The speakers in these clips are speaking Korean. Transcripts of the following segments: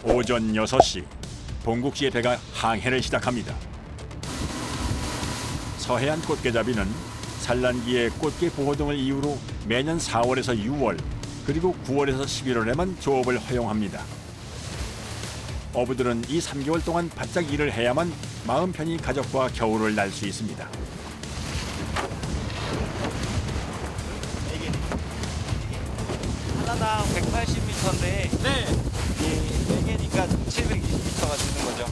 오전 6시 봉국시의 배가 항해를 시작합니다. 서해안 꽃게잡이는 산란기의 꽃게 보호 등을 이유로 매년 4월에서 6월 그리고 9월에서 11월에만 조업을 허용합니다. 어부들은 이 3개월 동안 바짝 일을 해야만 마음 편히 가족과 겨울을 날 수 있습니다. 하나당 180m인데 네. 이게 4개니까 720m가 되는 거죠.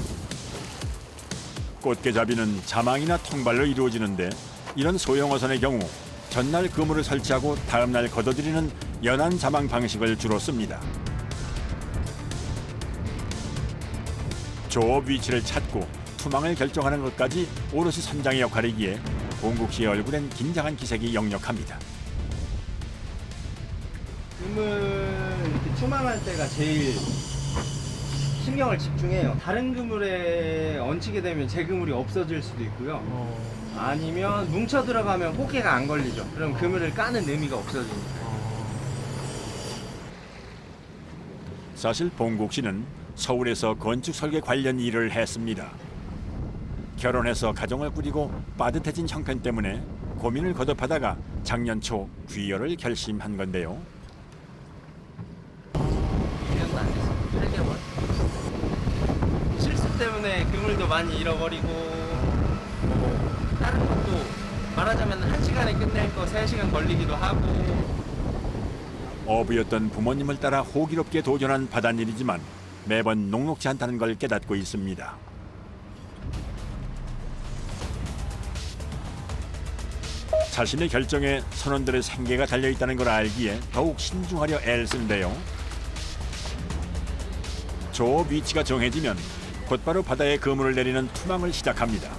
꽃게잡이는 자망이나 통발로 이루어지는데 이런 소형어선의 경우 전날 그물을 설치하고 다음날 걷어들이는 연안 자망 방식을 주로 씁니다. 조업 위치를 찾고 투망을 결정하는 것까지 오롯이 선장의 역할이기에 봉국시의 얼굴엔 긴장한 기색이 역력합니다. 그물 이렇게 투망할 때가 제일 신경을 집중해요. 다른 그물에 얹히게 되면 제 그물이 없어질 수도 있고요. 아니면 뭉쳐 들어가면 꽃게가 안 걸리죠. 그럼 그물을 까는 의미가 없어지니까. 사실 봉국시는 서울에서 건축 설계 관련 일을 했습니다. 결혼해서 가정을 꾸리고 빠듯해진 형편 때문에 고민을 거듭하다가 작년 초 귀여를 결심한 건데요. 1년도 안 됐어요. 8개월. 실수 때문에 그물도 많이 잃어버리고 다른 것도 말하자면 1시간에 끝낼 거 3시간 걸리기도 하고. 어부였던 부모님을 따라 호기롭게 도전한 바닷일이지만 매번 녹록지 않다는 걸 깨닫고 있습니다. 자신의 결정에 선원들의 생계가 달려있다는 걸 알기에 더욱 신중하려 애를 쓰는데요. 조업 위치가 정해지면 곧바로 바다에 그물을 내리는 투망을 시작합니다.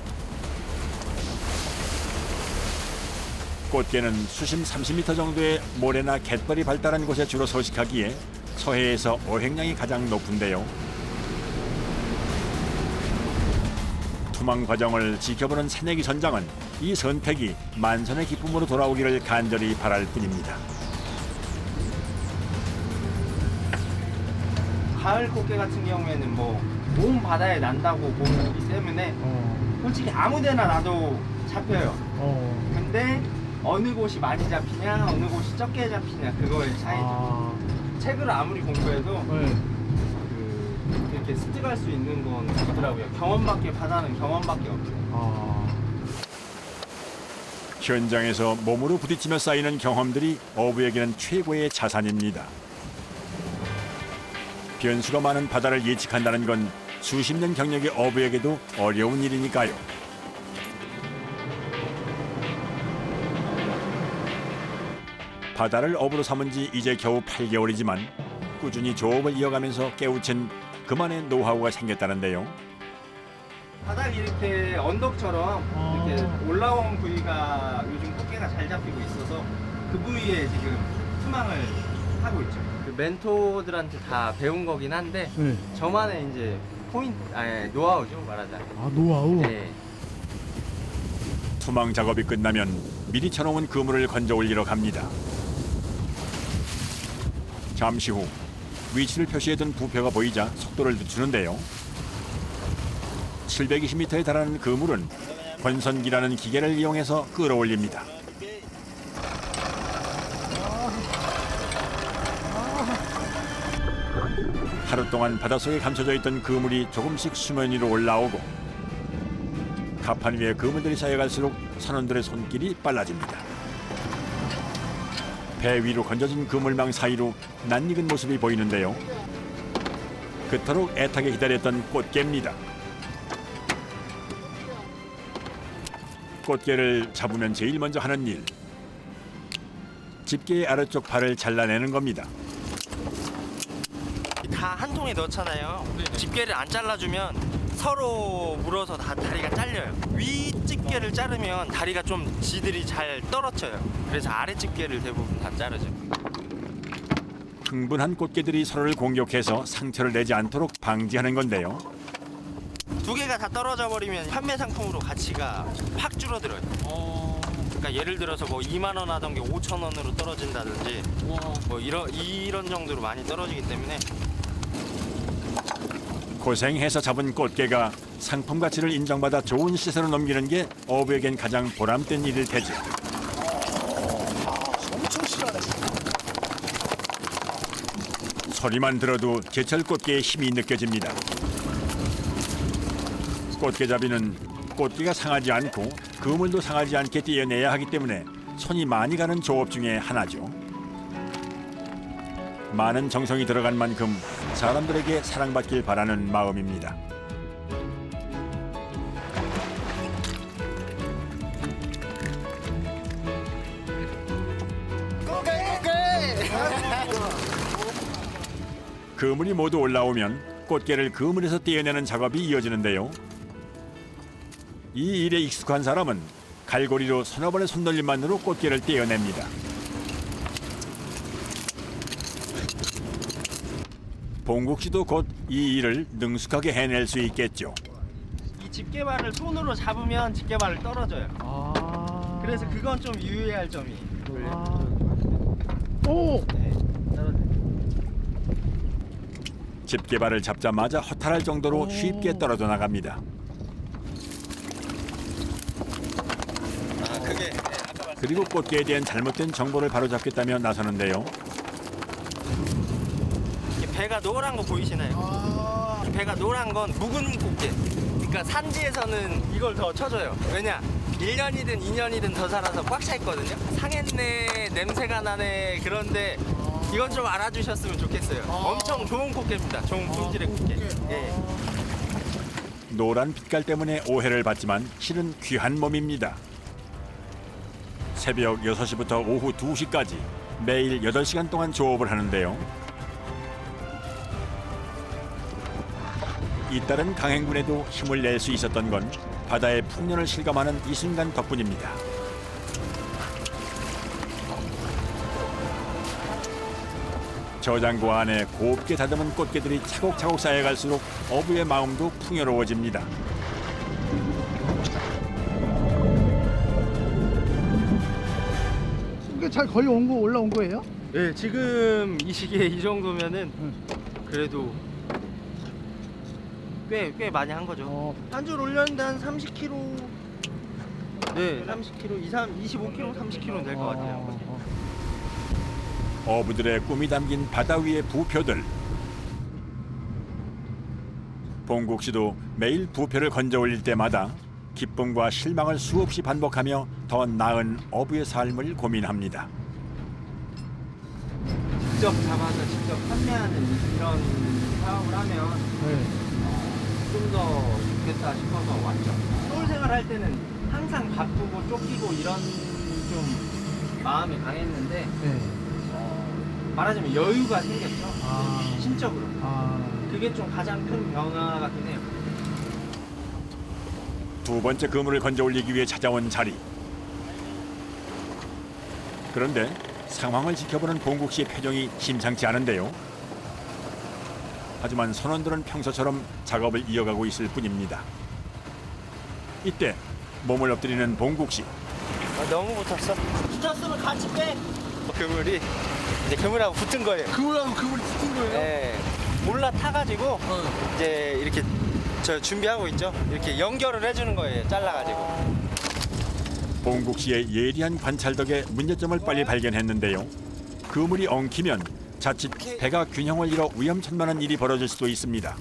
꽃게는 수심 30m 정도의 모래나 갯벌이 발달한 곳에 주로 서식하기에 서해에서 어획량이 가장 높은데요. 투망 과정을 지켜보는 새내기 선장은 이 선택이 만선의 기쁨으로 돌아오기를 간절히 바랄 뿐입니다. 가을 꽃게 같은 경우에는 뭐 온 바다에 난다고 보기 때문에 솔직히 아무데나 놔도 잡혀요. 근데 어느 곳이 많이 잡히냐 어느 곳이 적게 잡히냐 그거의 차이죠. 책을 아무리 공부해도 이렇게 습득할 수 있는 건 없더라고요. 경험밖에 바다는 경험밖에 없어요. 현장에서 몸으로 부딪히며 쌓이는 경험들이 어부에게는 최고의 자산입니다. 변수가 많은 바다를 예측한다는 건 수십 년 경력의 어부에게도 어려운 일이니까요. 바다를 업으로 삼은 지 이제 겨우 8개월이지만 꾸준히 조업을 이어가면서 깨우친 그만의 노하우가 생겼다는데요. 바닥이 이렇게 언덕처럼 이렇게 올라온 부위가 요즘 꽃게가 잘 잡히고 있어서 그 부위에 지금 투망을 하고 있죠. 그 멘토들한테 다 배운 거긴 한데 저만의 이제 노하우죠 말하자면. 노하우? 네. 투망 작업이 끝나면 미리 쳐놓은 그물을 건져 올리러 갑니다. 잠시 후 위치를 표시해둔 부표가 보이자 속도를 늦추는데요. 720m에 달하는 그물은 권선기라는 기계를 이용해서 끌어올립니다. 하루 동안 바닷속에 감춰져 있던 그물이 조금씩 수면 위로 올라오고 갑판 위에 그물들이 쌓여갈수록 선원들의 손길이 빨라집니다. 배 위로 건져진 그물망 사이로 낯익은 모습이 보이는데요. 그토록 애타게 기다렸던 꽃게입니다. 꽃게를 잡으면 제일 먼저 하는 일, 집게의 아래쪽 발을 잘라내는 겁니다. 다 한 통에 넣잖아요. 집게를 안 잘라주면 서로 물어서 다 다리가 잘려요. 위 집게를 자르면 다리가 좀 지들이 잘 떨어져요. 그래서 아래 집게를 대부분 다 자르죠. 흥분한 꽃게들이 서로를 공격해서 상처를 내지 않도록 방지하는 건데요. 두 개가 다 떨어져 버리면 판매 상품으로 가치가 확 줄어들어요. 그러니까 예를 들어서 뭐 2만 원 하던 게 5천 원으로 떨어진다든지 뭐 이런 정도로 많이 떨어지기 때문에 고생해서 잡은 꽃게가 상품 가치를 인정받아 좋은 시세로 넘기는 게 어부에겐 가장 보람된 일일 테죠. 엄청 실하네. 소리만 들어도 제철 꽃게의 힘이 느껴집니다. 꽃게잡이는 꽃게가 상하지 않고 그물도 상하지 않게 떼어내야 하기 때문에 손이 많이 가는 조업 중에 하나죠. 많은 정성이 들어간 만큼 사람들에게 사랑받길 바라는 마음입니다. 그물이 모두 올라오면 꽃게를 그물에서 떼어내는 작업이 이어지는데요. 이 일에 익숙한 사람은 갈고리로 서너 번의 손놀림만으로 꽃게를 떼어냅니다. 봉국 씨도 곧 이 일을 능숙하게 해낼 수 있겠죠. 이 집게발을 손으로 잡으면 집게발을 떨어져요. 그래서 그건 좀 유의해야 할 점이. 오! 네, 떨어져요. 집게발을 잡자마자 허탈할 정도로 쉽게 떨어져 나갑니다. 그게 그리고 꽃게에 대한 잘못된 정보를 바로잡겠다며 나서는데요. 배가 노란 거 보이시나요? 배가 노란 건 묵은 꽃게. 그러니까 산지에서는 이걸 더 쳐줘요. 왜냐? 1년이든 2년이든 더 살아서 꽉 차 있거든요. 상했네, 냄새가 나네. 그런데 이건 좀 알아주셨으면 좋겠어요. 엄청 좋은 꽃게입니다. 좋은 품질의 꽃게. 예. 노란 빛깔 때문에 오해를 받지만 실은 귀한 몸입니다. 새벽 6시부터 오후 2시까지 매일 8시간 동안 조업을 하는데요. 잇따른 강행군에도 힘을 낼 수 있었던 건 바다의 풍년을 실감하는 이 순간 덕분입니다. 저장고 안에 곱게 다듬은 꽃게들이 차곡차곡 쌓여갈수록 어부의 마음도 풍요로워집니다. 이게 잘 걸려 온 거 올라온 거예요? 네, 지금 이 시기에 이 정도면은 그래도 꽤 많이 한 거죠. 한 줄 올렸는데 한 30kg. 네, 30kg, 25kg, 30kg 될 것 같아요. 어부들의 꿈이 담긴 바다 위의 부표들. 봉국 씨도 매일 부표를 건져 올릴 때마다 기쁨과 실망을 수없이 반복하며 더 나은 어부의 삶을 고민합니다. 직접 잡아서 직접 판매하는 이런 사업을 하면 좀 더 좋겠다 싶어서 왔죠. 서울 생활할 때는 항상 바쁘고 쫓기고 이런 좀 마음이 강했는데 말하자면 여유가 생겼죠. 심적으로. 그게 좀 가장 큰 변화 같긴 해요. 두 번째 그물을 건져 올리기 위해 찾아온 자리. 그런데 상황을 지켜보는 봉국 씨의 표정이 심상치 않은데요. 하지만 선원들은 평소처럼 작업을 이어가고 있을 뿐입니다. 이때 몸을 엎드리는 봉국 씨. 너무 붙었어. 붙었으면 같이 빼. 그물이 이제 그물하고 붙은 거예요. 그물하고 그물이 붙은 거예요? 네. 올라타가지고 이제 이렇게 저 준비하고 있죠. 이렇게 연결을 해주는 거예요. 잘라가지고. 봉국 씨의 예리한 관찰 덕에 문제점을 빨리 발견했는데요. 그물이 엉키면 자칫 배가 균형을 잃어 위험천만한 일이 벌어질 수도 있습니다.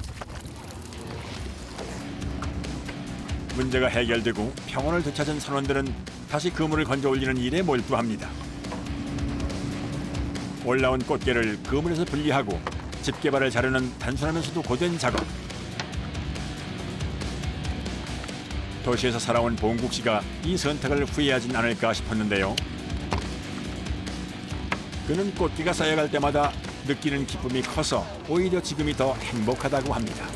문제가 해결되고 평온을 되찾은 선원들은 다시 그물을 건져 올리는 일에 몰두합니다. 올라온 꽃게를 그물에서 분리하고 집게발을 자르는 단순하면서도 고된 작업. 도시에서 살아온 봉국 씨가 이 선택을 후회하진 않을까 싶었는데요. 그는 꽃게가 쌓여갈 때마다 느끼는 기쁨이 커서 오히려 지금이 더 행복하다고 합니다.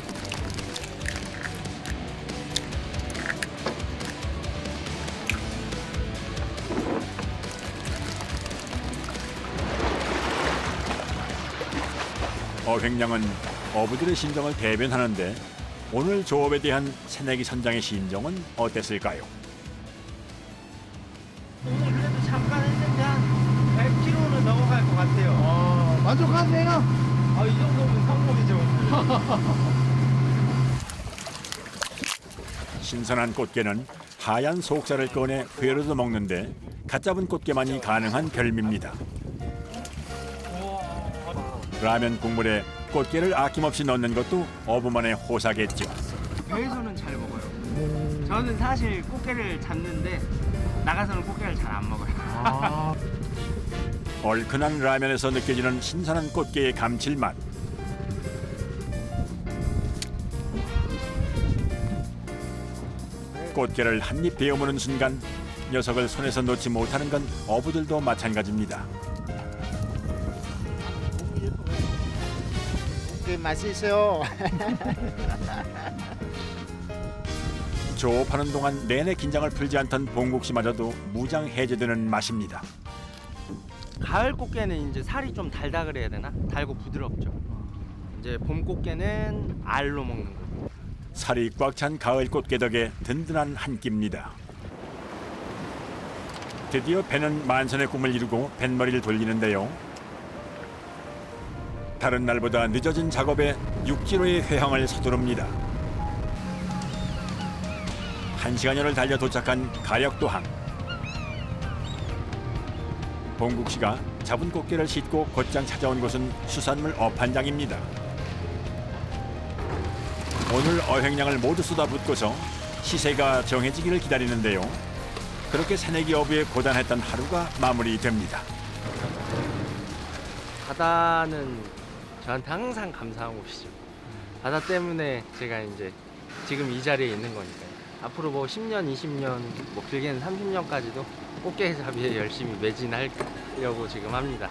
어획량은 어부들의 심정을 대변하는데 오늘 조업에 대한 새내기 선장의 심정은 어땠을까요? 오늘 그래도 잠깐 했는데 한 100kg는 넘어갈 것 같아요. 만족하세요? 이 정도면 성공이죠. 신선한 꽃게는 하얀 속살을 꺼내 회로도 먹는데 갓 잡은 꽃게만이 가능한 별미입니다. 라면 국물에 꽃게를 아낌없이 넣는 것도 어부만의 호사겠죠. 배에서는 잘 먹어요. 저는 사실 꽃게를 잡는데 나가서는 꽃게를 잘 안 먹어요. 얼큰한 라면에서 느껴지는 신선한 꽃게의 감칠맛. 꽃게를 한 입 베어무는 순간 녀석을 손에서 놓지 못하는 건 어부들도 마찬가지입니다. 맛있어요. 조업하는 동안 내내 긴장을 풀지 않던 봉국 씨마저도 무장 해제되는 맛입니다. 가을 꽃게는 이제 살이 좀 달다 그래야 되나? 달고 부드럽죠. 이제 봄 꽃게는 알로 먹는 거. 살이 꽉 찬 가을 꽃게 덕에 든든한 한 끼입니다. 드디어 배는 만선의 꿈을 이루고 뱃머리를 돌리는데요. 다른 날보다 늦어진 작업에 6km의 회항을 서두릅니다. 1시간여를 달려 도착한 가역도항. 봉국 씨가 잡은 꽃게를 싣고 곧장 찾아온 곳은 수산물 어판장입니다. 오늘 어획량을 모두 쏟아붓고서 시세가 정해지기를 기다리는데요. 그렇게 새내기 어부의 고단했던 하루가 마무리됩니다. 바다는 저한테 항상 감사한 곳이죠. 바다 때문에 제가 이제 지금 이 자리에 있는 거니까요. 앞으로 뭐 10년, 20년, 뭐 길게는 30년까지도 꽃게 잡이에 열심히 매진하려고 지금 합니다.